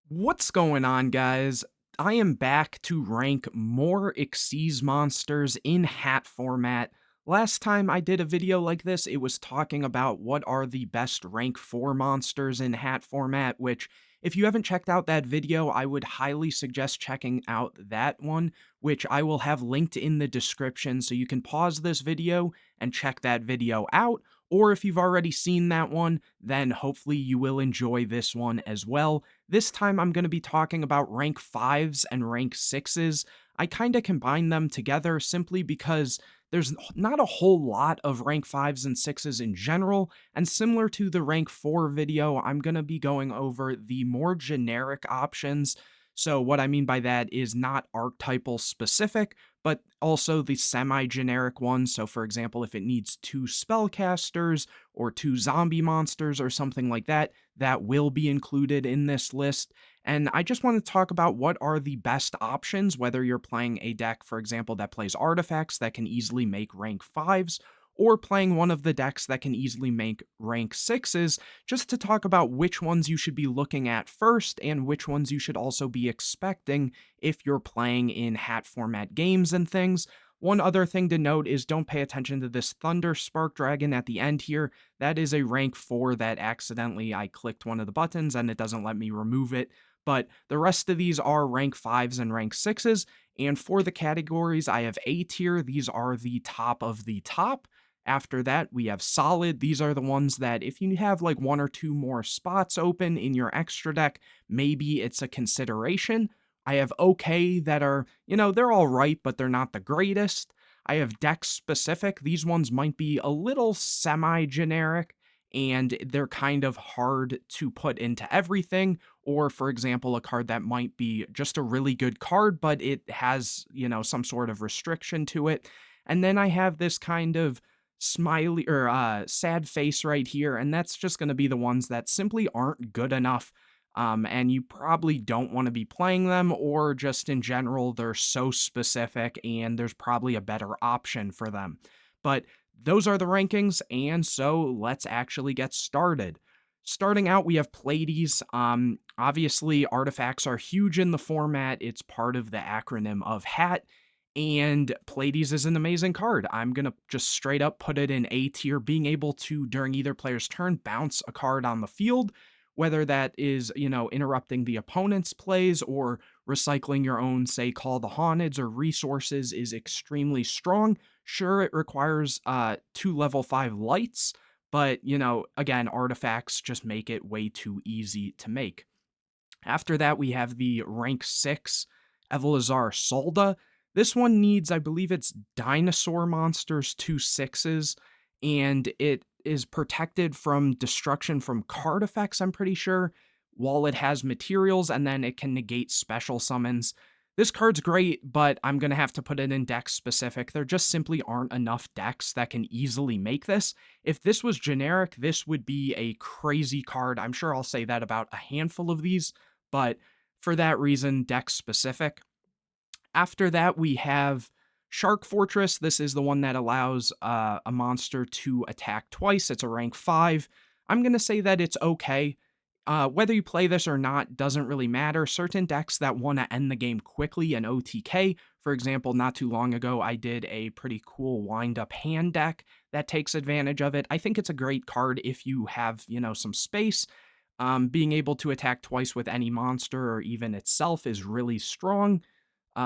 What's going on, guys? I am back to rank more Xyz monsters in hat format. Last time I did a video like this, it was talking about what are the best rank 4 monsters in hat format, which, if you haven't checked out that video, I would highly suggest checking out that one, which I will have linked in the description, so you can pause this video and check that video out. Or if you've already seen that one, then hopefully you will enjoy this one as well. This time I'm going to be talking about rank 5s and rank 6s. I kind of combine them together simply because there's not a whole lot of rank 5s and 6s in general, and similar to the rank 4 video, I'm going to be going over the more generic options. So what I mean by that is not archetypal specific, but also the semi-generic ones. So for example, if it needs 2 spellcasters or 2 zombie monsters or something like that, that will be included in this list. And I just want to talk about what are the best options, whether you're playing a deck, for example, that plays artifacts that can easily make rank 5s, or playing one of the decks that can easily make rank 6s, just to talk about which ones you should be looking at first and which ones you should also be expecting if you're playing in hat format games and things. One other thing to note is don't pay attention to this Thunder Spark Dragon at the end here. That is a rank 4 that accidentally I clicked one of the buttons and it doesn't let me remove it. But the rest of these are rank 5s and rank 6s. And for the categories, I have A tier. These are the top of the top. After that, we have solid. These are the ones that if you have like 1 or 2 more spots open in your extra deck, maybe it's a consideration. I have okay that are, they're all right, but they're not the greatest. I have deck specific. These ones might be a little semi-generic and they're kind of hard to put into everything. Or, for example, a card that might be just a really good card, but it has, some sort of restriction to it. And then I have this kind of smiley or sad face right here, and that's just going to be the ones that simply aren't good enough, and you probably don't want to be playing them, or just in general they're so specific and there's probably a better option for them. But those are the rankings, and so let's actually get started. Starting out, we have Pleiades. Obviously artifacts are huge in the format. It's part of the acronym of hat, and Pleiades is an amazing card. I'm going to just straight up put it in A tier, being able to, during either player's turn, bounce a card on the field, whether that is, interrupting the opponent's plays or recycling your own, say, Call the Haunteds or resources, is extremely strong. Sure, it requires 2 level 5 lights, but, again, artifacts just make it way too easy to make. After that, we have the rank 6 Evelazar Solda. This one needs, I believe it's dinosaur monsters, 2/6s, and it is protected from destruction from card effects, I'm pretty sure, while it has materials, and then it can negate special summons. This card's great, but I'm going to have to put it in deck specific. There just simply aren't enough decks that can easily make this. If this was generic, this would be a crazy card. I'm sure I'll say that about a handful of these, but for that reason, deck specific. After that, we have Shark Fortress. This is the one that allows a monster to attack twice. It's a rank 5. I'm going to say that it's okay. Whether you play this or not doesn't really matter. Certain decks that want to end the game quickly and OTK, for example, not too long ago, I did a pretty cool wind-up hand deck that takes advantage of it. I think it's a great card if you have, some space. Being able to attack twice with any monster or even itself is really strong.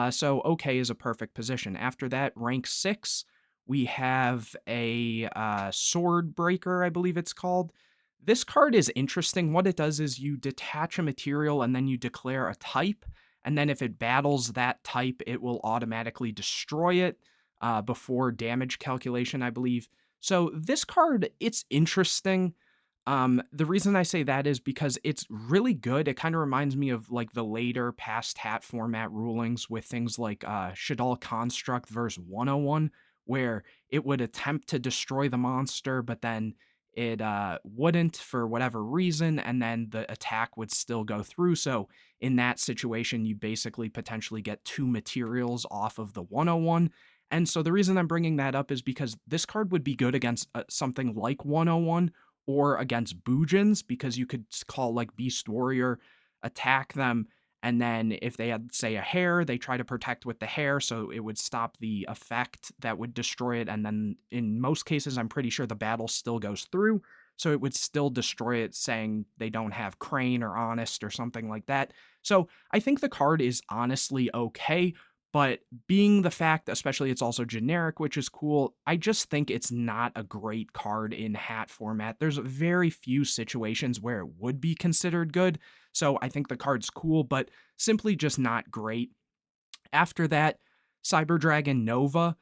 So okay is a perfect position. After that, rank 6, we have a Sword Breaker, I believe it's called. This card is interesting. What it does is you detach a material and then you declare a type, and then if it battles that type, it will automatically destroy it before damage calculation, I believe. So this card, it's interesting. The reason I say that is because it's really good. It kind of reminds me of like the later past hat format rulings with things like Shadal Construct versus 101, where it would attempt to destroy the monster, but then it wouldn't for whatever reason, and then the attack would still go through. So in that situation, you basically potentially get 2 materials off of the 101. And so the reason I'm bringing that up is because this card would be good against something like 101 or against Bujins, because you could call like Beast Warrior attack them. And then if they had, say, a hair, they try to protect with the hair, so it would stop the effect that would destroy it. And then in most cases, I'm pretty sure the battle still goes through, so it would still destroy it, saying they don't have Crane or Honest or something like that. So I think the card is honestly okay, but being the fact, especially it's also generic, which is cool, I just think it's not a great card in hat format. There's very few situations where it would be considered good, so I think the card's cool, but simply just not great. After that, Cyber Dragon Nova.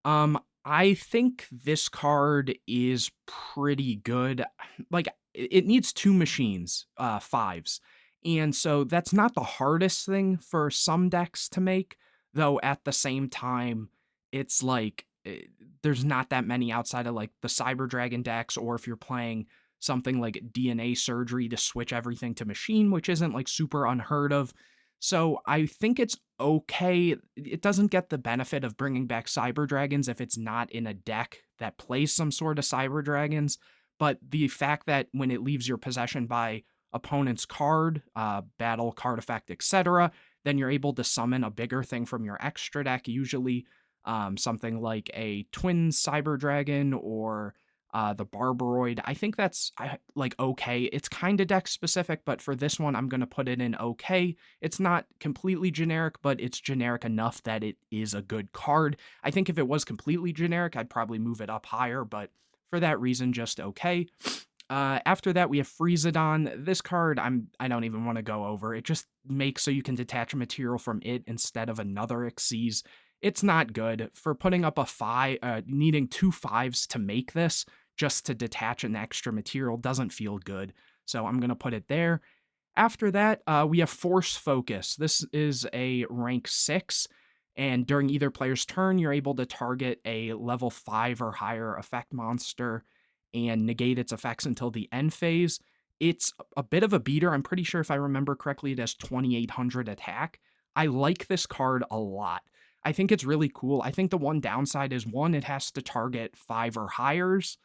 I think this card is pretty good. Like, it needs two machines, fives. And so that's not the hardest thing for some decks to make, though at the same time, it's like there's not that many outside of like the Cyber Dragon decks, or if you're playing something like DNA Surgery to switch everything to machine, which isn't like super unheard of. So I think it's okay. It doesn't get the benefit of bringing back Cyber Dragons if it's not in a deck that plays some sort of Cyber Dragons. But the fact that when it leaves your possession by opponent's card, battle card effect, etc., then you're able to summon a bigger thing from your extra deck, usually something like a Twin Cyber Dragon or the Barbaroid. I think that's like okay. It's kind of deck specific, but for this one, I'm going to put it in okay. It's not completely generic, but it's generic enough that it is a good card. I think if it was completely generic, I'd probably move it up higher, but for that reason, just okay. After that, we have Freezadon. This card, I don't even want to go over. It just makes so you can detach a material from it instead of another Xyz. It's not good for putting up a five. Needing two fives to make this just to detach an extra material doesn't feel good. So I'm gonna put it there. After that, we have Force Focus. This is a rank 6, and during either player's turn, you're able to target a level 5 or higher effect monster and negate its effects until the end phase. It's a bit of a beater. I'm pretty sure if I remember correctly, it has 2800 attack. I like this card a lot. I think it's really cool. I think the one downside is, one, it has to target 5 or highers,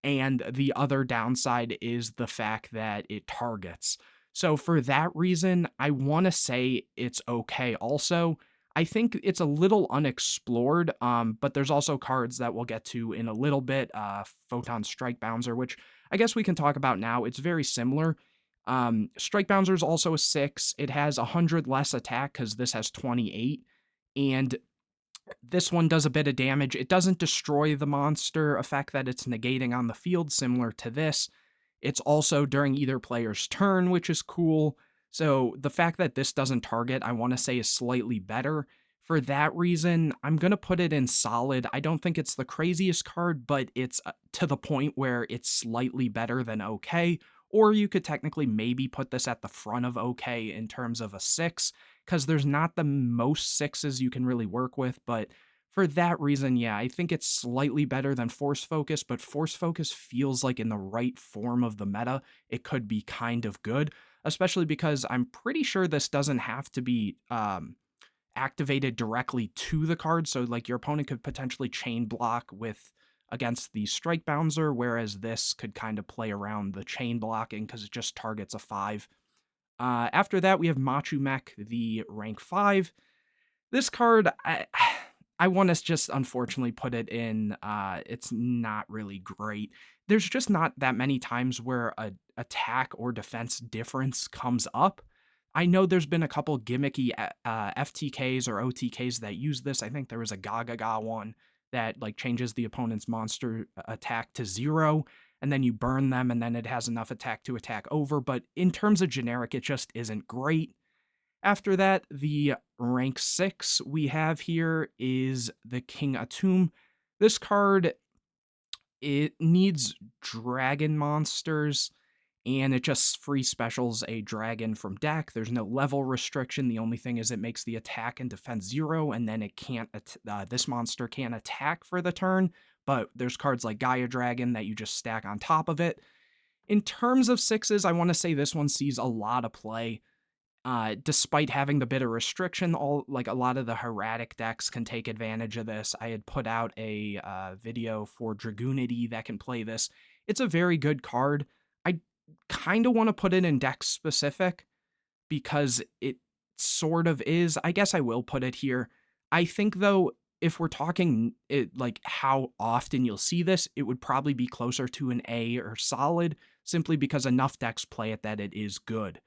and the other downside is the fact that it targets. So for that reason, I want to say it's okay. Also, I think it's a little unexplored, but there's also cards that we'll get to in a little bit. Photon Strike Bouncer, which I guess we can talk about now. It's very similar. Strike Bouncer is also a 6. It has 100 less attack because this has 28. And this one does a bit of damage. It doesn't destroy the monster effect that it's negating on the field, similar to this. It's also during either player's turn, which is cool. So the fact that this doesn't target, I want to say, is slightly better. For that reason, I'm going to put it in solid. I don't think it's the craziest card, but it's to the point where it's slightly better than okay. Or you could technically maybe put this at the front of okay in terms of a 6, because there's not the most 6s you can really work with. But for that reason, yeah, I think it's slightly better than Force Focus, but Force Focus feels like in the right form of the meta, it could be kind of good, especially because I'm pretty sure this doesn't have to be activated directly to the card. So like your opponent could potentially chain block with against the Strike Bouncer, whereas this could kind of play around the chain blocking because it just targets a 5. After that, we have Machu Mech, the rank 5. This card, I want to just unfortunately put it in, it's not really great. There's just not that many times where a attack or defense difference comes up. I know there's been a couple gimmicky FTKs or OTKs that use this. I think there was a Gaga one that like changes the opponent's monster attack to 0, and then you burn them, and then it has enough attack to attack over. But in terms of generic, it just isn't great. After that, the rank 6 we have here is the King Atum. This card, it needs dragon monsters, and it just free specials a dragon from deck. There's no level restriction. The only thing is it makes the attack and defense 0, and then it can't. This monster can't attack for the turn. But there's cards like Gaia Dragon that you just stack on top of it. In terms of 6s, I want to say this one sees a lot of play. Despite having the bit of restriction, a lot of the Hieratic decks can take advantage of this. I had put out a video for Dragoonity that can play this. It's a very good card. I kind of want to put it in deck specific, because it sort of is. I guess I will put it here. I think though, if we're talking it like how often you'll see this, it would probably be closer to an A or solid, simply because enough decks play it that it is good.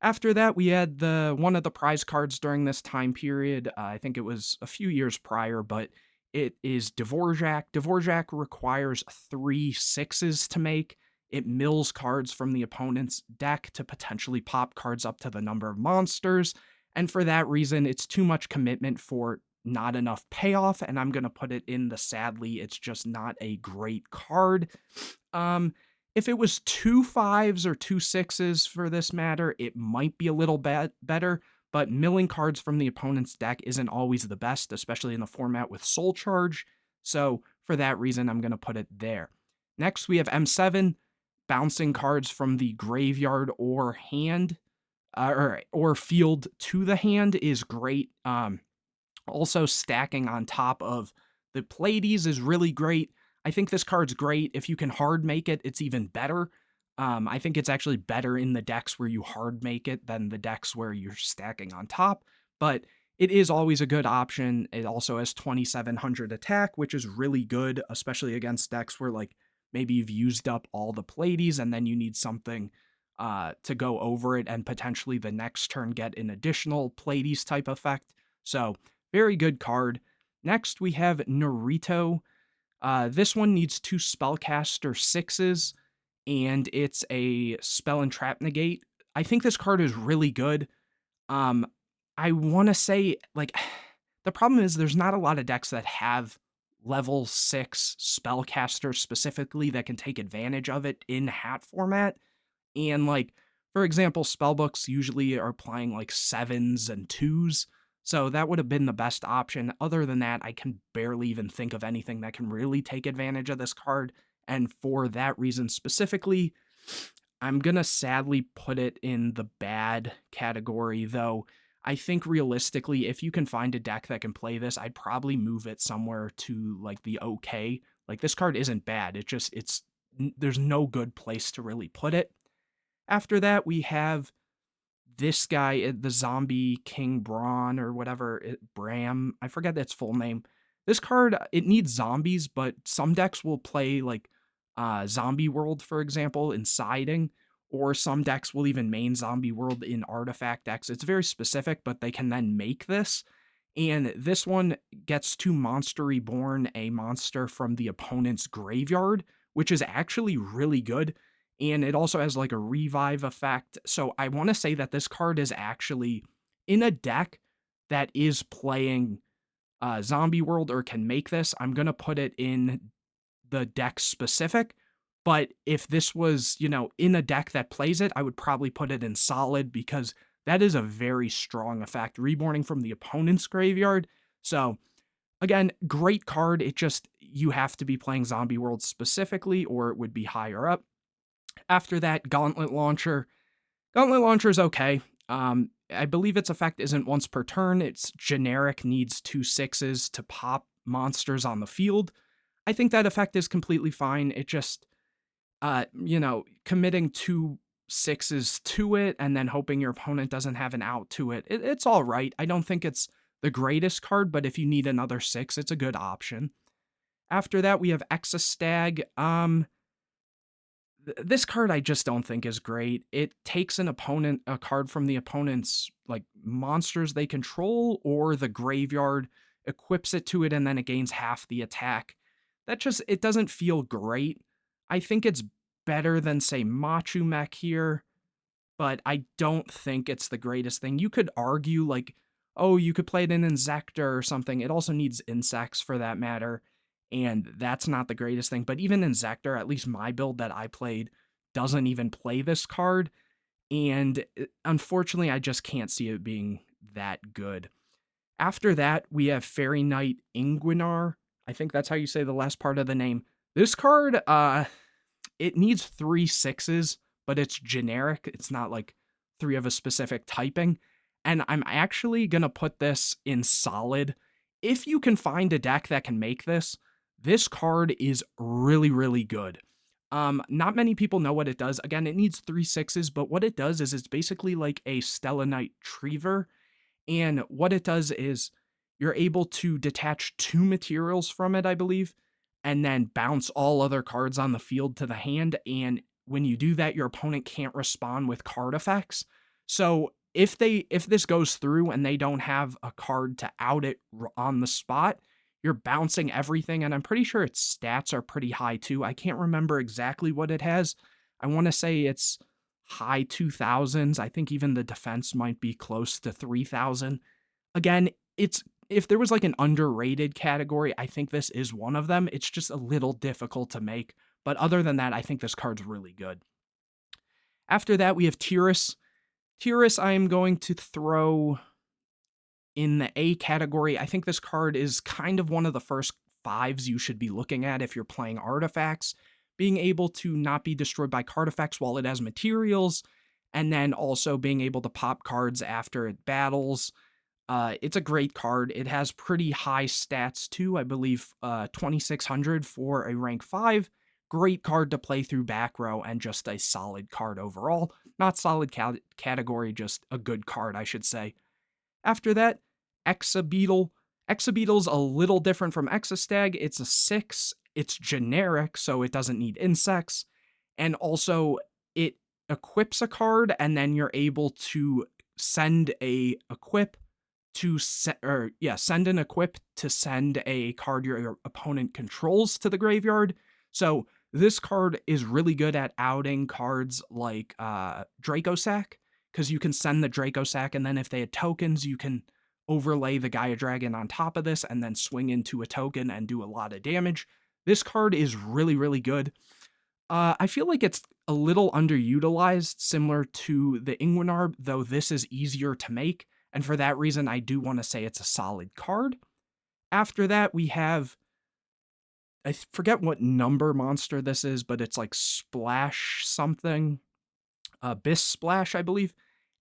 After that, we had the one of the prize cards during this time period. I think it was a few years prior, but it is Dvorak. Dvorak requires 3/6s to make. It mills cards from the opponent's deck to potentially pop cards up to the number of monsters, and for that reason, it's too much commitment for not enough payoff, and I'm going to put it in the sadly, it's just not a great card. Um, if it was 2/5s or 2/6s for this matter, it might be a little better, but milling cards from the opponent's deck isn't always the best, especially in the format with Soul Charge. So for that reason, I'm going to put it there. Next, we have M7, bouncing cards from the graveyard or hand, or field to the hand is great. Also, stacking on top of the Pleiades is really great. I think this card's great. If you can hard make it, it's even better. I think it's actually better in the decks where you hard make it than the decks where you're stacking on top, but it is always a good option. It also has 2700 attack, which is really good, especially against decks where like maybe you've used up all the Pleiades and then you need something to go over it and potentially the next turn get an additional Pleiades type effect. So very good card. Next, we have Naruto. This one needs 2 Spellcaster 6s, and it's a Spell and Trap Negate. I think this card is really good. I want to say, like, the problem is there's not a lot of decks that have level 6 Spellcaster specifically that can take advantage of it in hat format. And, like, for example, Spellbooks usually are applying, like, 7s and 2s. So that would have been the best option. Other than that, I can barely even think of anything that can really take advantage of this card. And for that reason specifically, I'm going to sadly put it in the bad category, though I think realistically, if you can find a deck that can play this, I'd probably move it somewhere to like the okay. Like this card isn't bad. There's no good place to really put it. After that, we have this guy, the Zombie King Braun or whatever, Bram, I forget its full name. This card, it needs zombies, but some decks will play like Zombie World, for example, in siding, or some decks will even main Zombie World in artifact decks. It's very specific, but they can then make this. And this one gets to Monster Reborn, a monster from the opponent's graveyard, which is actually really good. And it also has like a revive effect. So I want to say that this card is actually in a deck that is playing Zombie World or can make this. I'm going to put it in the deck specific. But if this was, in a deck that plays it, I would probably put it in solid because that is a very strong effect. Reborning from the opponent's graveyard. So again, great card. It just, you have to be playing Zombie World specifically or it would be higher up. After that, Gauntlet Launcher. Gauntlet Launcher is okay. I believe its effect isn't once per turn. It's generic, needs 2 6s to pop monsters on the field. I think that effect is completely fine. It just, committing 2 6s to it and then hoping your opponent doesn't have an out to it. It's all right. I don't think it's the greatest card, but if you need another 6, it's a good option. After that, we have Exostag. This card I just don't think is great. It takes a card from the opponent's like monsters they control or the graveyard, equips it to it, and then it gains half the attack. It doesn't feel great. I think it's better than, say, Machu Mech here, but I don't think it's the greatest thing. You could argue, like, oh, you could play it in Insector or something. It also needs insects for that matter, and that's not the greatest thing. But even Insector, at least my build that I played, doesn't even play this card, and unfortunately, I just can't see it being that good. After that, we have Fairy Knight Ingwinar. I think that's how you say the last part of the name. This card, it needs 3 6s, but it's generic. It's not like 3 of a specific typing. And I'm actually going to put this in solid. If you can find a deck that can make this, this card is really, really good. Not many people know what it does. Again, it needs 3/6s, but what it does is it's basically like a Stellanite Triever. And what it does is you're able to detach 2 materials from it, I believe, and then bounce all other cards on the field to the hand, and when you do that, your opponent can't respond with card effects. So, if this goes through and they don't have a card to out it on the spot, you're bouncing everything, and I'm pretty sure its stats are pretty high too. I can't remember exactly what it has. I wanna say it's high 2000s. I think even the defense might be close to 3000. Again, it's if there was like an underrated category, I think this is one of them. It's just a little difficult to make, but other than that, I think this card's really good. After that, we have Tyrus. Tyrus, I am going to throw in the A category. I think this card is kind of one of the first fives you should be looking at if you're playing artifacts. Being able to not be destroyed by card effects while it has materials, and then also being able to pop cards after it battles. It's a great card. It has pretty high stats too. I believe 2600 for a rank 5. Great card to play through back row and just a solid card overall. Not solid category, just a good card, I should say. After that, Exabeetle. Exabeetle's a little different from Exastag. It's a 6. It's generic, so it doesn't need insects. And also, it equips a card, and then you're able to send a equip to send an equip to send a card your opponent controls to the graveyard. So this card is really good at outing cards like Dracosack, because you can send the Dracosack, and then if they had tokens, you can overlay the Gaia Dragon on top of this and then swing into a token and do a lot of damage. This card is really, really good. I feel like it's a little underutilized, similar to the Ingwenarb, though this is easier to make, and for that reason, I do want to say it's a solid card. After that, we have, I forget what number monster this is, but it's like Splash something. Abyss Splash, I believe.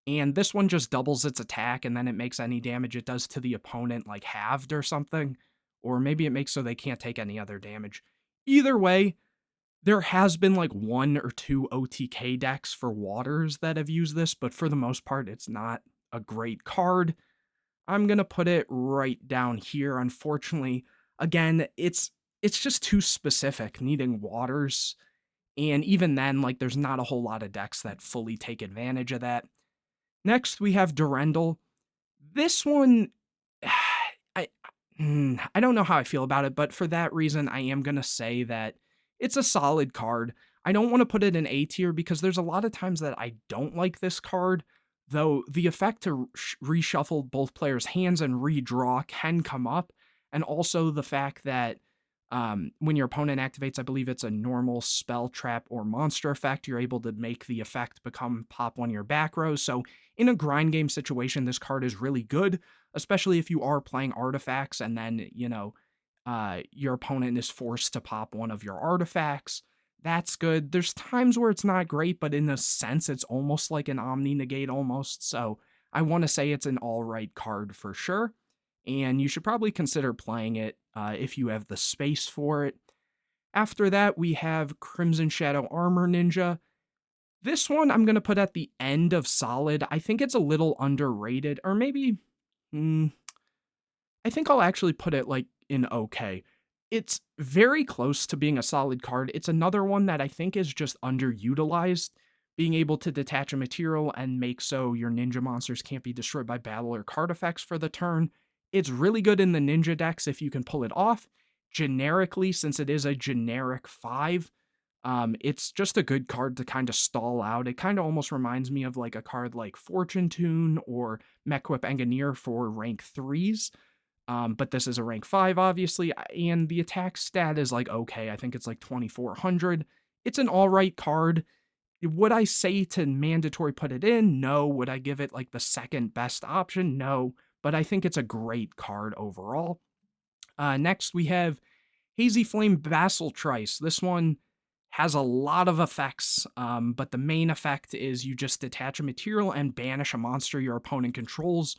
And this one just doubles its attack, and then it makes any damage it does to the opponent like halved or something. Or maybe it makes so they can't take any other damage. Either way, there has been like 1 or 2 OTK decks for waters that have used this, but for the most part, it's not a great card. I'm gonna put it right down here. Unfortunately, again, it's just too specific, needing waters. And even then, like, there's not a whole lot of decks that fully take advantage of that. Next, we have Durendal. This one, I I don't know how I feel about it, but for that reason, I am gonna say that it's a solid card. I don't want to put it in A tier because there's a lot of times that I don't like this card, though the effect to reshuffle both players' hands and redraw can come up, and also the fact that when your opponent activates, I believe it's a normal spell, trap, or monster effect, you're able to make the effect become pop one of your back rows. So in a grind game situation, this card is really good, especially if you are playing artifacts and then, your opponent is forced to pop one of your artifacts. That's good. There's times where it's not great, but in a sense, it's almost like an Omni Negate almost. So I want to say it's an all right card for sure. And you should probably consider playing it if you have the space for it. After that, we have Crimson Shadow Armor Ninja. This one I'm going to put at the end of solid. I think it's a little underrated, or maybe, I think I'll actually put it like in okay. It's very close to being a solid card. It's another one that I think is just underutilized. Being able to detach a material and make so your ninja monsters can't be destroyed by battle or card effects for the turn. It's really good in the ninja decks if you can pull it off. Generically, since it is a generic 5, it's just a good card to kind of stall out. It kind of almost reminds me of like a card like Fortune Tune or Mechwhip Engineer for rank 3s. But this is a rank 5, obviously, and the attack stat is like okay. I think it's like 2400. It's an alright card. Would I say to mandatory put it in? No. Would I give it like the second best option? No. But I think it's a great card overall. Next, we have Hazy Flame Basiltrice. This one has a lot of effects, but the main effect is you just detach a material and banish a monster your opponent controls,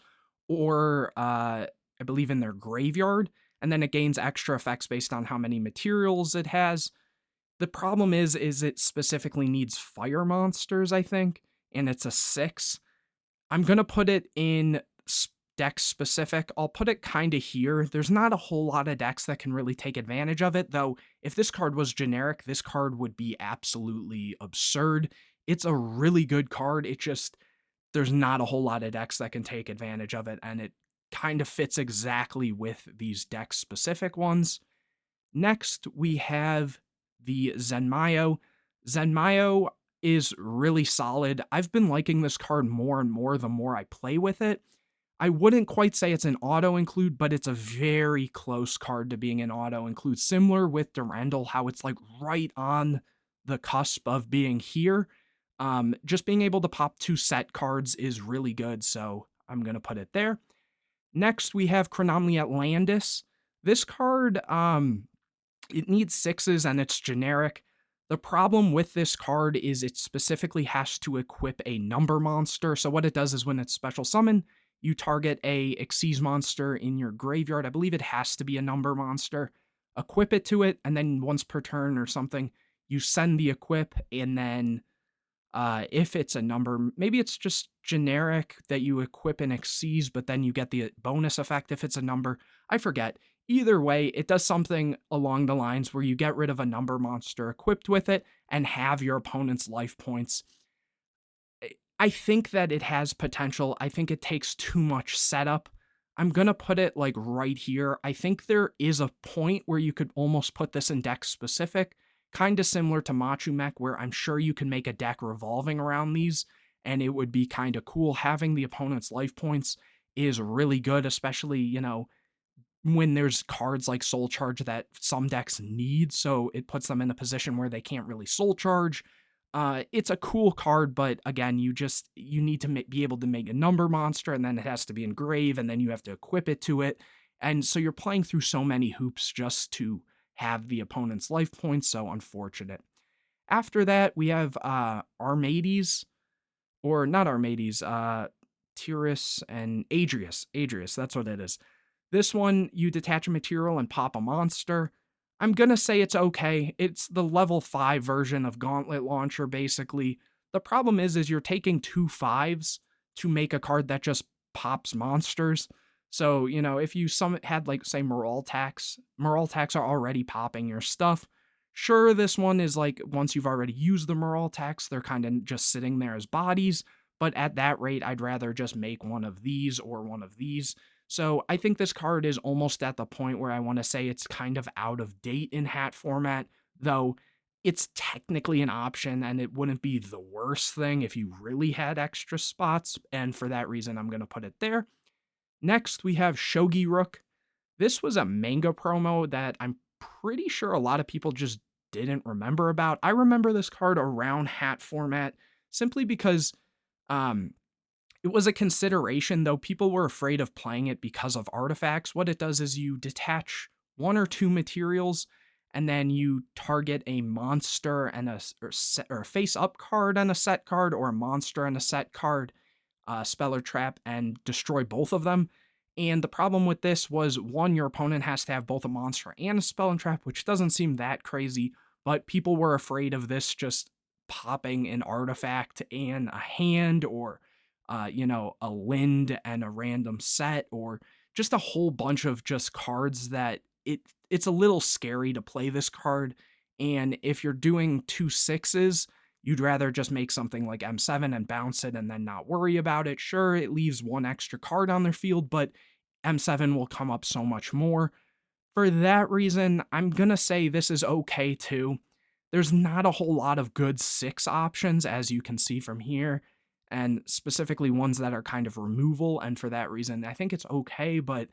or I believe in their graveyard, and then it gains extra effects based on how many materials it has. The problem is it specifically needs fire monsters, I think, and it's a 6. I'm gonna put it in deck specific. I'll put it kinda here. There's not a whole lot of decks that can really take advantage of it, though if this card was generic, this card would be absolutely absurd. It's a really good card, it just there's not a whole lot of decks that can take advantage of it, and it kind of fits exactly with these deck specific ones. Next, we have the Zenmayo. Zenmayo is really solid. I've been liking this card more and more the more I play with it. I wouldn't quite say it's an auto include, but it's a very close card to being an auto include. Similar with Durandal, how it's like right on the cusp of being here. Just being able to pop 2 set cards is really good, so I'm going to put it there. Next, we have Chronomly Atlantis. This card, it needs 6s and it's generic. The problem with this card is it specifically has to equip a number monster. So what it does is when it's special summon, you target a Xyz monster in your graveyard. I believe it has to be a number monster. Equip it to it, and then once per turn or something, you send the equip, and then if it's a number, maybe it's just generic that you equip an Xyz, but then you get the bonus effect if it's a number. I forget. Either way, it does something along the lines where you get rid of a number monster equipped with it and have your opponent's life points. I think that it has potential. I think it takes too much setup. I'm going to put it like right here. I think there is a point where you could almost put this in deck specific, kind of similar to Machu Mech, where I'm sure you can make a deck revolving around these, and it would be kind of cool. Having the opponent's life points is really good, especially, when there's cards like Soul Charge that some decks need, so it puts them in a position where they can't really Soul Charge. It's a cool card, but again, you need to be able to make a number monster, and then it has to be engraved, and then you have to equip it to it. And so you're playing through so many hoops just to have the opponent's life points, so unfortunate. After that, we have Armades, or not Armades, Tyrus and Adrius. Adrius, that's what it is. This one, you detach a material and pop a monster. I'm gonna say it's okay. It's the level 5 version of Gauntlet Launcher, basically. The problem is you're taking 2 5s to make a card that just pops monsters. So, if you had, like, say, Moraltax are already popping your stuff. Sure, this one is, like, once you've already used the Moraltax, they're kind of just sitting there as bodies, but at that rate, I'd rather just make one of these or one of these. So I think this card is almost at the point where I want to say it's kind of out of date in hat format, though it's technically an option and it wouldn't be the worst thing if you really had extra spots, and for that reason, I'm going to put it there. Next, we have Shogi Rook. This was a manga promo that I'm pretty sure a lot of people just didn't remember about. I remember this card around hat format simply because it was a consideration, though people were afraid of playing it because of artifacts. What it does is you detach 1 or 2 materials, and then you target a monster and or face-up card and a set card, or a monster and a set card, spell or trap, and destroy both of them. And the problem with this was, 1, your opponent has to have both a monster and a spell and trap, which doesn't seem that crazy, but people were afraid of this just popping an artifact and a hand, or a Lind and a random set, or just a whole bunch of just cards that it's a little scary to play this card. And if you're doing 2 6s, you'd rather just make something like M7 and bounce it and then not worry about it. Sure, it leaves 1 extra card on their field, but M7 will come up so much more. For that reason, I'm gonna say this is okay too. There's not a whole lot of good 6 options, as you can see from here, and specifically ones that are kind of removal, and for that reason, I think it's okay, but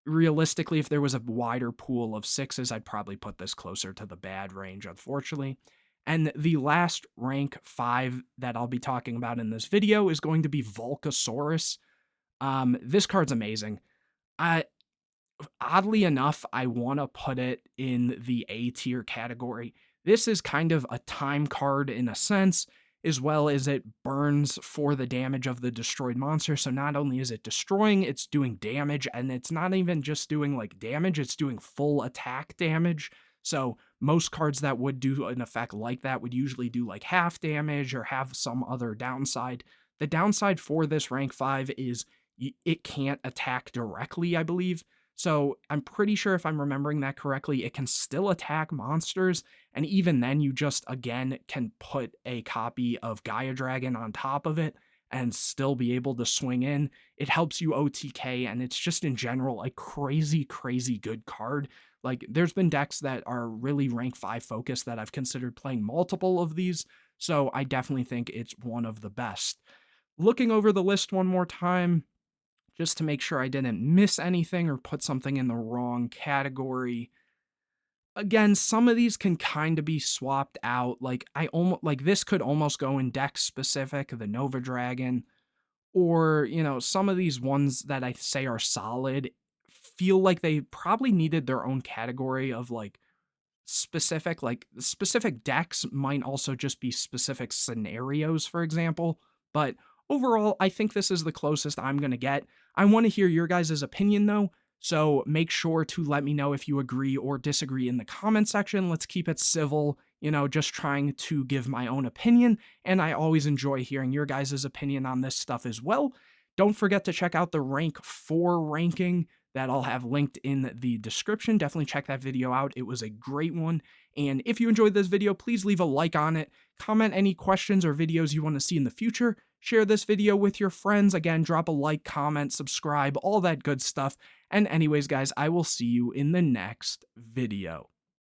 realistically, if there was a wider pool of 6s, I'd probably put this closer to the bad range, unfortunately. And the last rank 5 that I'll be talking about in this video is going to be Volcasaurus. This card's amazing. Oddly enough, I want to put it in the A tier category. This is kind of a time card in a sense, as well as it burns for the damage of the destroyed monster. So not only is it destroying, it's doing damage, and it's not even just doing like damage, it's doing full attack damage. So Most cards that would do an effect like that would usually do like half damage or have some other downside. The downside for this rank 5 is it can't attack directly, I believe. So I'm pretty sure if I'm remembering that correctly, it can still attack monsters. And even then, you just again can put a copy of Gaia Dragon on top of it and still be able to swing in. It helps you OTK, and it's just in general a crazy, crazy good card. Like, there's been decks that are really rank 5 focused that I've considered playing multiple of these, so I definitely think it's one of the best. Looking over the list one more time, just to make sure I didn't miss anything or put something in the wrong category. Again, some of these can kind of be swapped out. Like, I almost like this could almost go in deck specific, the Nova Dragon, or, some of these ones that I say are solid feel like they probably needed their own category of specific decks might also just be specific scenarios, for example. But overall, I think this is the closest I'm going to get. I want to hear your guys' opinion though, so make sure to let me know if you agree or disagree in the comment section. Let's keep it civil, just trying to give my own opinion, and I always enjoy hearing your guys' opinion on this stuff as well. Don't forget to check out the rank 4 ranking that I'll have linked in the description. Definitely check that video out. It was a great one. And if you enjoyed this video, please leave a like on it. Comment any questions or videos you want to see in the future. Share this video with your friends. Again, drop a like, comment, subscribe, all that good stuff. And anyways, guys, I will see you in the next video.